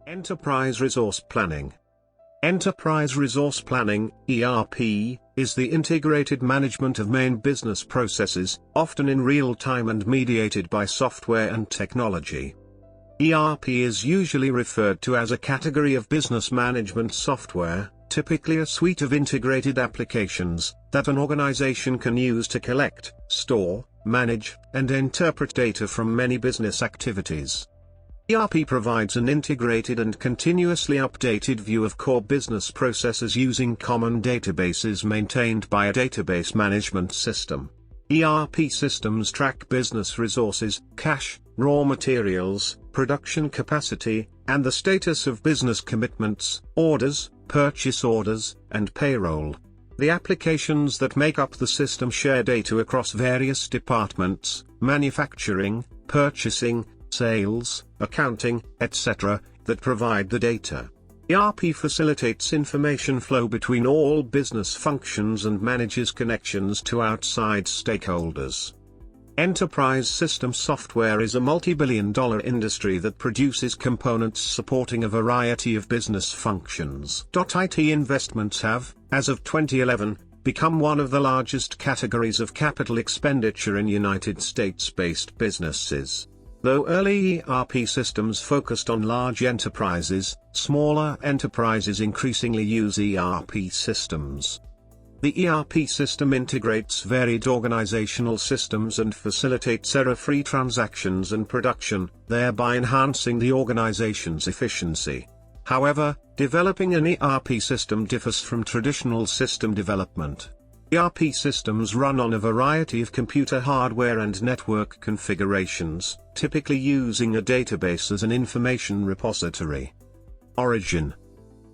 Enterprise Resource Planning. Enterprise Resource Planning, ERP, is the integrated management of main business processes, often in real time and mediated by software and technology. ERP is usually referred to as a category of business management software, typically a suite of integrated applications that an organization can use to collect, store, manage, and interpret data from many business activities. ERP provides an integrated and continuously updated view of core business processes using common databases maintained by a database management system. ERP systems track business resources, cash, raw materials, production capacity, and the status of business commitments, orders, purchase orders, and payroll. The applications that make up the system share data across various departments: manufacturing, purchasing, sales, accounting, etc., that provide the data. ERP facilitates information flow between all business functions and manages connections to outside stakeholders. Enterprise system software is a multi-billion-dollar industry that produces components supporting a variety of business functions. IT investments have, as of 2011, become one of the largest categories of capital expenditure in United States-based businesses. Though early ERP systems focused on large enterprises, smaller enterprises increasingly use ERP systems. The ERP system integrates varied organizational systems and facilitates error-free transactions and production, thereby enhancing the organization's efficiency. However, developing an ERP system differs from traditional system development. ERP systems run on a variety of computer hardware and network configurations, typically using a database as an information repository. Origin.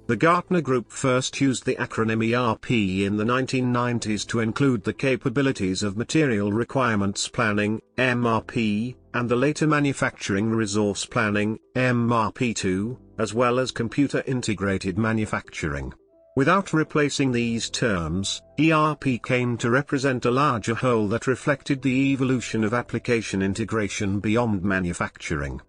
The Gartner Group first used the acronym ERP in the 1990s to include the capabilities of Material Requirements Planning, MRP, and the later Manufacturing Resource Planning, MRP2, as well as Computer Integrated Manufacturing. Without replacing these terms, ERP came to represent a larger whole that reflected the evolution of application integration beyond manufacturing.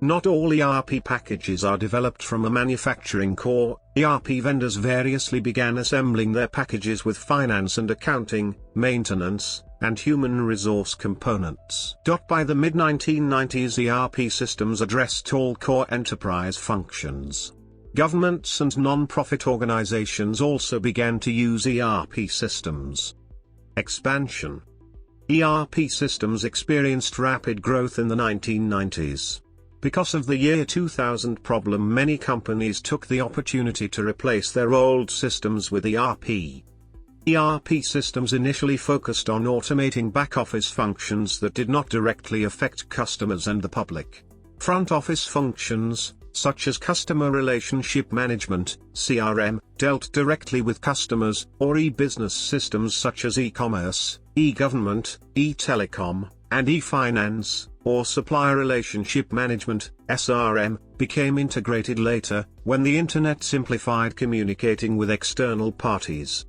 Not all ERP packages are developed from a manufacturing core. ERP vendors variously began assembling their packages with finance and accounting, maintenance, and human resource components. By the mid-1990s, ERP systems addressed all core enterprise functions. Governments and non-profit organizations also began to use ERP systems. Expansion. ERP systems experienced rapid growth in the 1990s. Because of the year 2000 problem, many companies took the opportunity to replace their old systems with ERP. ERP systems initially focused on automating back-office functions that did not directly affect customers and the public. Front-office functions, such as customer relationship management, CRM, dealt directly with customers, or e-business systems such as e-commerce, e-government, e-telecom, and e-finance, or supplier relationship management, SRM, became integrated later, when the Internet simplified communicating with external parties.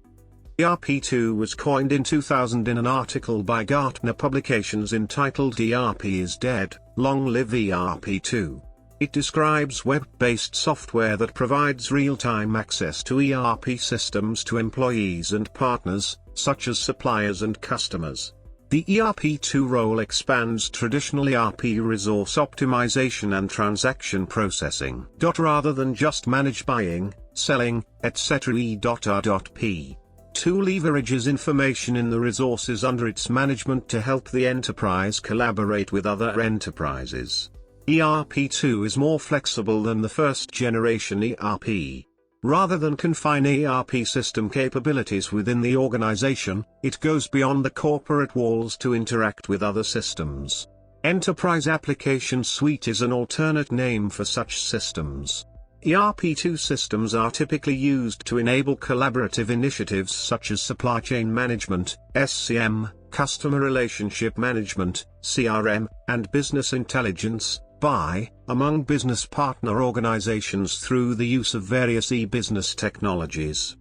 ERP2 was coined in 2000 in an article by Gartner Publications entitled "ERP is Dead, Long Live ERP2." It describes web-based software that provides real-time access to ERP systems to employees and partners, such as suppliers and customers. The ERP2 role expands traditional ERP resource optimization and transaction processing. Rather than just manage buying, selling, etc. ERP2 leverages information in the resources under its management to help the enterprise collaborate with other enterprises. ERP2 is more flexible than the first-generation ERP. Rather than confine ERP system capabilities within the organization, it goes beyond the corporate walls to interact with other systems. Enterprise Application Suite is an alternate name for such systems. ERP2 systems are typically used to enable collaborative initiatives such as supply chain management, SCM, customer relationship management, CRM, and business intelligence, BI, among business partner organizations through the use of various e-business technologies.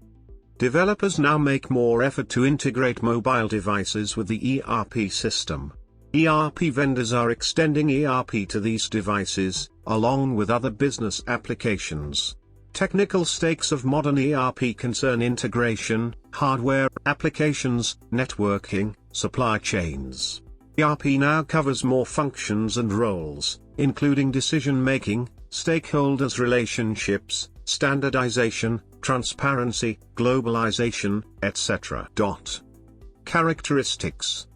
Developers now make more effort to integrate mobile devices with the ERP system. ERP vendors are extending ERP to these devices, along with other business applications. Technical stakes of modern ERP concern integration, hardware, applications, networking, supply chains. ERP now covers more functions and roles, including decision-making, stakeholders' relationships, standardization, transparency, globalization, etc. Characteristics.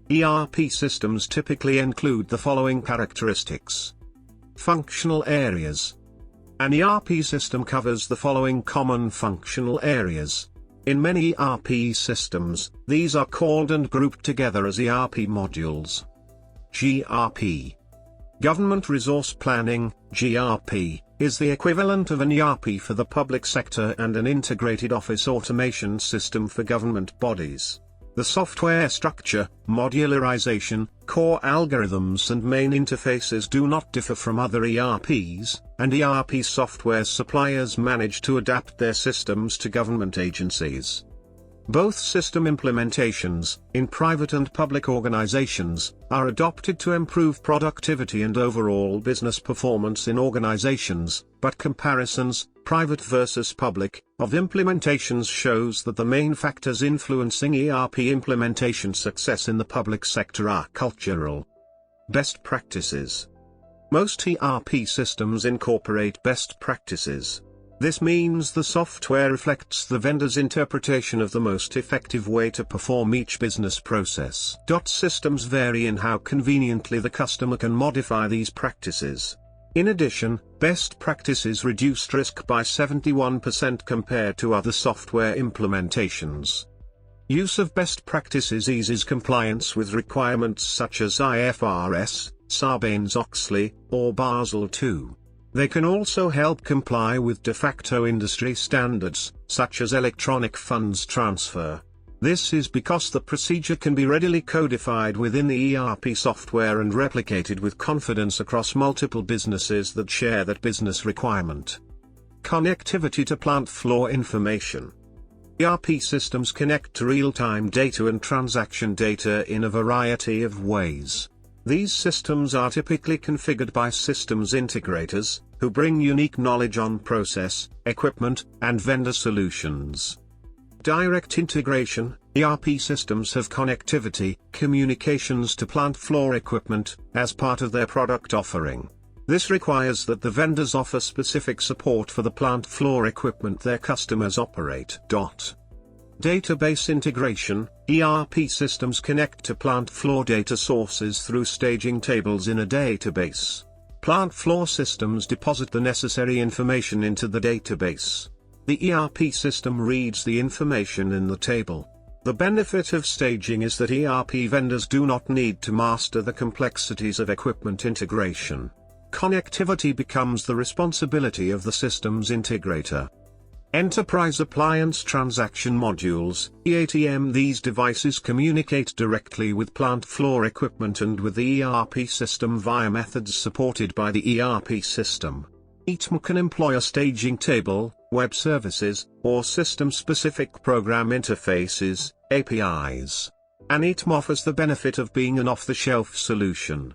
ERP systems typically include the following characteristics. Functional areas. An ERP system covers the following common functional areas. In many ERP systems, these are called and grouped together as ERP modules. GRP. Government Resource Planning, GRP, is the equivalent of an ERP for the public sector and an integrated office automation system for government bodies. The software structure, modularization, core algorithms and main interfaces do not differ from other ERPs, and ERP software suppliers manage to adapt their systems to government agencies. Both system implementations, in private and public organizations, are adopted to improve productivity and overall business performance in organizations, but comparisons, private versus public, of implementations shows that the main factors influencing ERP implementation success in the public sector are cultural. Best practices. Most ERP systems incorporate best practices. This means the software reflects the vendor's interpretation of the most effective way to perform each business process. Systems vary in how conveniently the customer can modify these practices. In addition, best practices reduced risk by 71% compared to other software implementations. Use of best practices eases compliance with requirements such as IFRS, Sarbanes-Oxley, or Basel II. They can also help comply with de facto industry standards, such as electronic funds transfer. This is because the procedure can be readily codified within the ERP software and replicated with confidence across multiple businesses that share that business requirement. Connectivity to plant floor information. ERP systems connect to real-time data and transaction data in a variety of ways. These systems are typically configured by systems integrators, who bring unique knowledge on process, equipment, and vendor solutions. Direct integration. ERP systems have connectivity, communications to plant floor equipment, as part of their product offering. This requires that the vendors offer specific support for the plant floor equipment their customers operate. Database integration. ERP systems connect to plant floor data sources through staging tables in a database. Plant floor systems deposit the necessary information into the database. The ERP system reads the information in the table. The benefit of staging is that ERP vendors do not need to master the complexities of equipment integration. Connectivity becomes the responsibility of the systems integrator. Enterprise Appliance Transaction Modules, EATM. These devices communicate directly with plant floor equipment and with the ERP system via methods supported by the ERP system. EATM can employ a staging table, web services, or system-specific program interfaces, APIs. An EATM offers the benefit of being an off-the-shelf solution.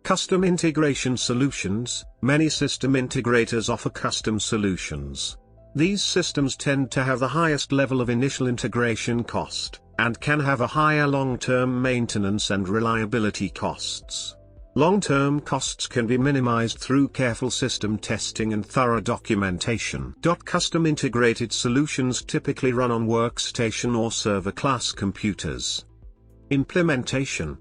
Custom integration solutions. Many system integrators offer custom solutions. These systems tend to have the highest level of initial integration cost, and can have a higher long-term maintenance and reliability costs. Long-term costs can be minimized through careful system testing and thorough documentation. Custom integrated solutions typically run on workstation or server-class computers. Implementation.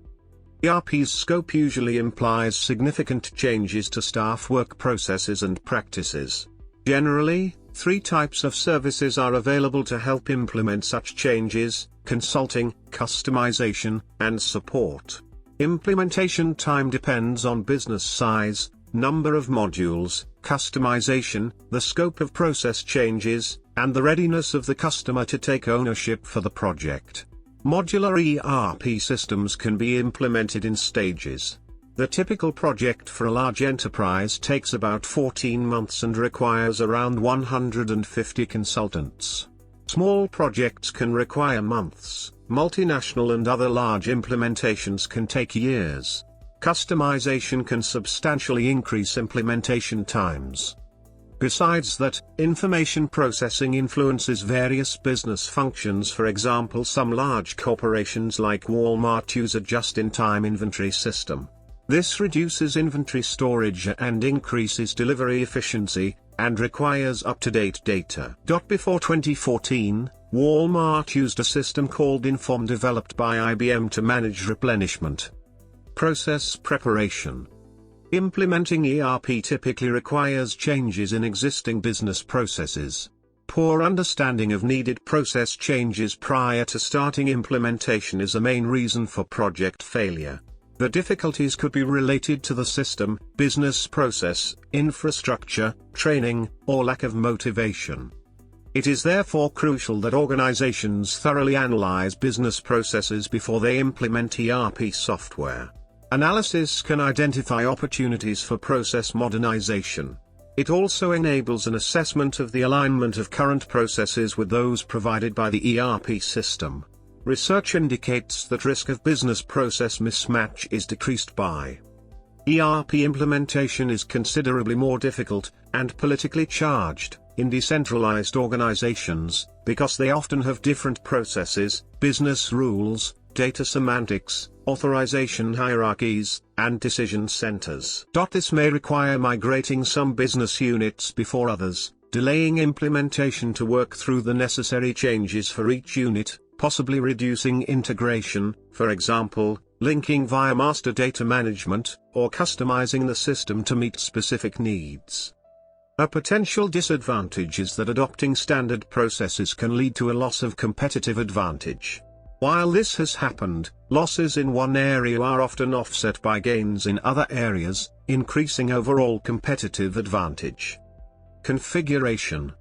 ERP's scope usually implies significant changes to staff work processes and practices. Generally, 3 types of services are available to help implement such changes: consulting, customization, and support. Implementation time depends on business size, number of modules, customization, the scope of process changes, and the readiness of the customer to take ownership for the project. Modular ERP systems can be implemented in stages. The typical project for a large enterprise takes about 14 months and requires around 150 consultants. Small projects can require months, multinational and other large implementations can take years. Customization can substantially increase implementation times. Besides that, information processing influences various business functions. For example, some large corporations like Walmart use a just-in-time inventory system. This reduces inventory storage and increases delivery efficiency, and requires up-to-date data. Before 2014, Walmart used a system called Inform developed by IBM to manage replenishment. Process preparation. Implementing ERP typically requires changes in existing business processes. Poor understanding of needed process changes prior to starting implementation is a main reason for project failure. The difficulties could be related to the system, business process, infrastructure, training, or lack of motivation. It is therefore crucial that organizations thoroughly analyze business processes before they implement ERP software. Analysis can identify opportunities for process modernization. It also enables an assessment of the alignment of current processes with those provided by the ERP system. Research indicates that risk of business process mismatch is decreased by ERP implementation is considerably more difficult, and politically charged, in decentralized organizations, because they often have different processes, business rules, data semantics, authorization hierarchies, and decision centers. This may require migrating some business units before others, delaying implementation to work through the necessary changes for each unit, possibly reducing integration, for example, linking via master data management, or customizing the system to meet specific needs. A potential disadvantage is that adopting standard processes can lead to a loss of competitive advantage. While this has happened, losses in one area are often offset by gains in other areas, increasing overall competitive advantage. Configuration.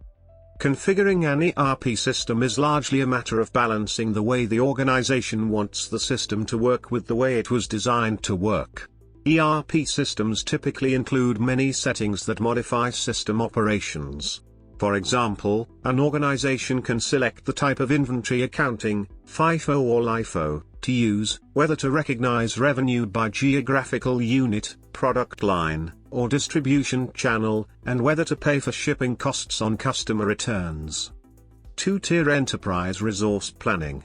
Configuring an ERP system is largely a matter of balancing the way the organization wants the system to work with the way it was designed to work. ERP systems typically include many settings that modify system operations. For example, an organization can select the type of inventory accounting, FIFO or LIFO, to use, whether to recognize revenue by geographical unit, product line, or distribution channel, and whether to pay for shipping costs on customer returns. Two-tier enterprise resource planning.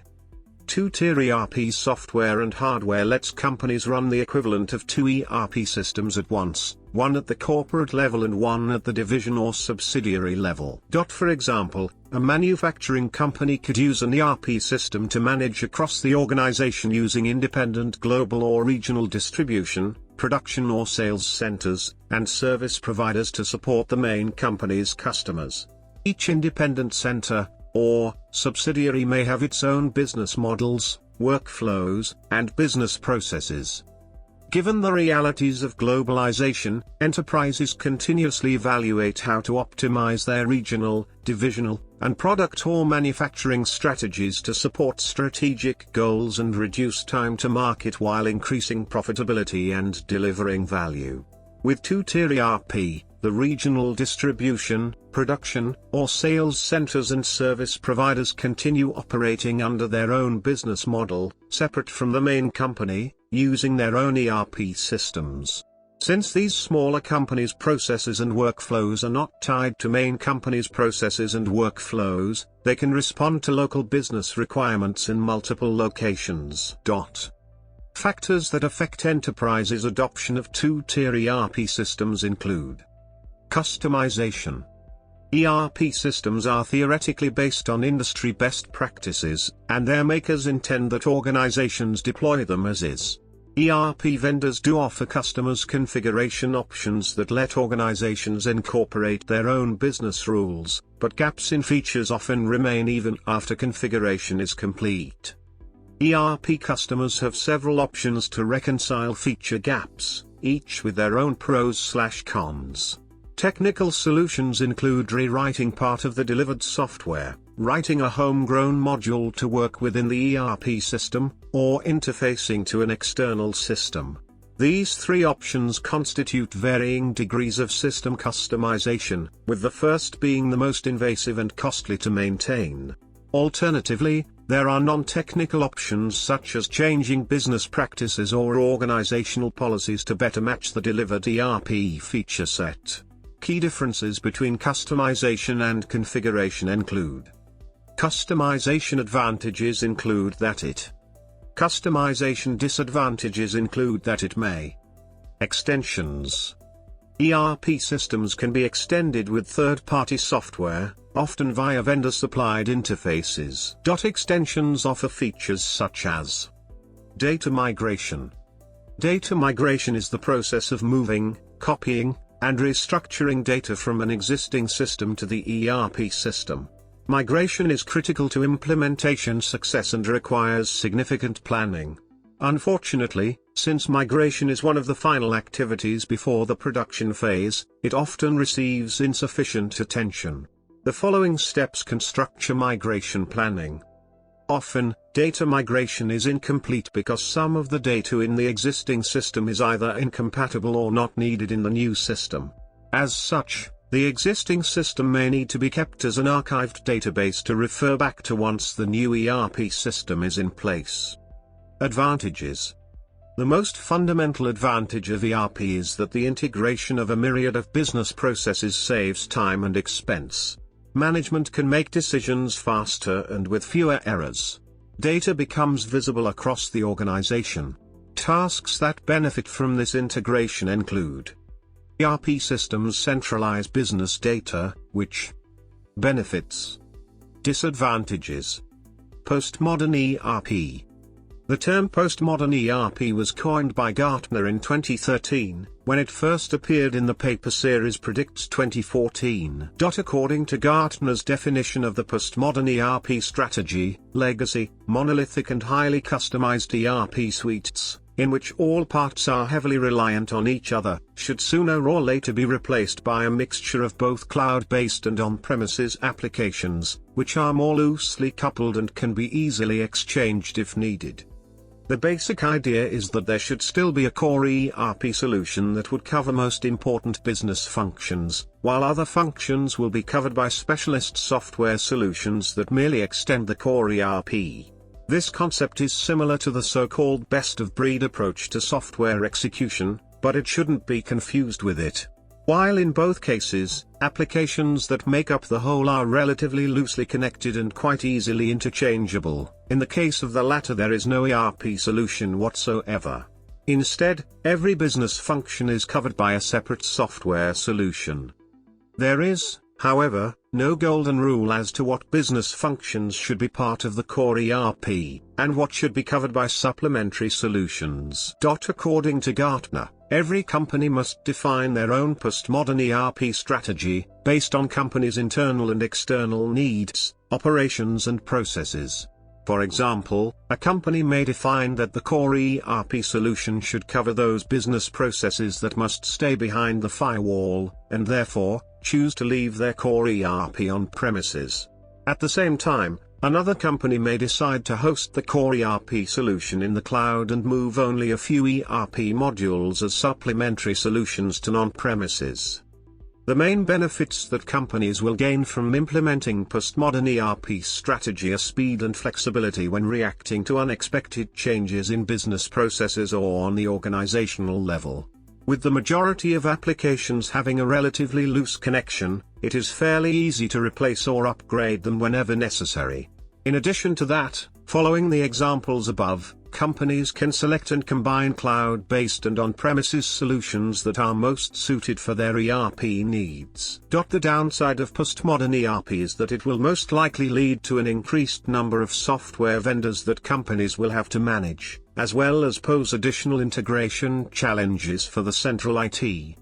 Two-tier ERP software and hardware lets companies run the equivalent of two ERP systems at once, one at the corporate level and one at the division or subsidiary level. For example, a manufacturing company could use an ERP system to manage across the organization using independent global or regional distribution, production or sales centers, and service providers to support the main company's customers. Each independent center, or subsidiary may have its own business models, workflows, and business processes. Given the realities of globalization, enterprises continuously evaluate how to optimize their regional, divisional, and product or manufacturing strategies to support strategic goals and reduce time to market while increasing profitability and delivering value. With two-tier ERP, the regional distribution, production, or sales centers and service providers continue operating under their own business model, separate from the main company, using their own ERP systems. Since these smaller companies' processes and workflows are not tied to main companies' processes and workflows, they can respond to local business requirements in multiple locations. Factors that affect enterprises' adoption of two-tier ERP systems include customization. ERP systems are theoretically based on industry best practices, and their makers intend that organizations deploy them as is. ERP vendors do offer customers configuration options that let organizations incorporate their own business rules, but gaps in features often remain even after configuration is complete. ERP customers have several options to reconcile feature gaps, each with their own pros/cons. Technical solutions include rewriting part of the delivered software, writing a homegrown module to work within the ERP system, or interfacing to an external system. These three options constitute varying degrees of system customization, with the first being the most invasive and costly to maintain. Alternatively, there are non-technical options such as changing business practices or organizational policies to better match the delivered ERP feature set. Key differences between customization and configuration include: customization advantages include that it. Customization disadvantages include that it may. Extensions. ERP systems can be extended with third-party software, often via vendor-supplied interfaces. Extensions offer features such as data migration. Data migration is the process of moving, copying, and restructuring data from an existing system to the ERP system. Migration is critical to implementation success and requires significant planning. Unfortunately, since migration is one of the final activities before the production phase, it often receives insufficient attention. The following steps can structure migration planning. Often, data migration is incomplete because some of the data in the existing system is either incompatible or not needed in the new system. As such, the existing system may need to be kept as an archived database to refer back to once the new ERP system is in place. Advantages. The most fundamental advantage of ERP is that the integration of a myriad of business processes saves time and expense. Management can make decisions faster and with fewer errors. Data becomes visible across the organization. Tasks that benefit from this integration include: ERP systems centralize business data, which benefits. Disadvantages. Postmodern ERP. The term postmodern ERP was coined by Gartner in 2013, when it first appeared in the paper series Predicts 2014. According to Gartner's definition of the postmodern ERP strategy, legacy, monolithic and highly customized ERP suites, in which all parts are heavily reliant on each other, should sooner or later be replaced by a mixture of both cloud-based and on-premises applications, which are more loosely coupled and can be easily exchanged if needed. The basic idea is that there should still be a core ERP solution that would cover most important business functions, while other functions will be covered by specialist software solutions that merely extend the core ERP. This concept is similar to the so-called best-of-breed approach to software execution, but it shouldn't be confused with it. While in both cases, applications that make up the whole are relatively loosely connected and quite easily interchangeable, in the case of the latter there is no ERP solution whatsoever. Instead, every business function is covered by a separate software solution. There is, however, no golden rule as to what business functions should be part of the core ERP, and what should be covered by supplementary solutions. According to Gartner, every company must define their own postmodern ERP strategy, based on company's internal and external needs, operations and processes. For example, a company may define that the core ERP solution should cover those business processes that must stay behind the firewall, and therefore, choose to leave their core ERP on premises. At the same time, another company may decide to host the core ERP solution in the cloud and move only a few ERP modules as supplementary solutions to non-premises. The main benefits that companies will gain from implementing postmodern ERP strategy are speed and flexibility when reacting to unexpected changes in business processes or on the organizational level. With the majority of applications having a relatively loose connection, it is fairly easy to replace or upgrade them whenever necessary. In addition to that, following the examples above, companies can select and combine cloud-based and on-premises solutions that are most suited for their ERP needs. The downside of postmodern ERP is that it will most likely lead to an increased number of software vendors that companies will have to manage, as well as pose additional integration challenges for the central IT.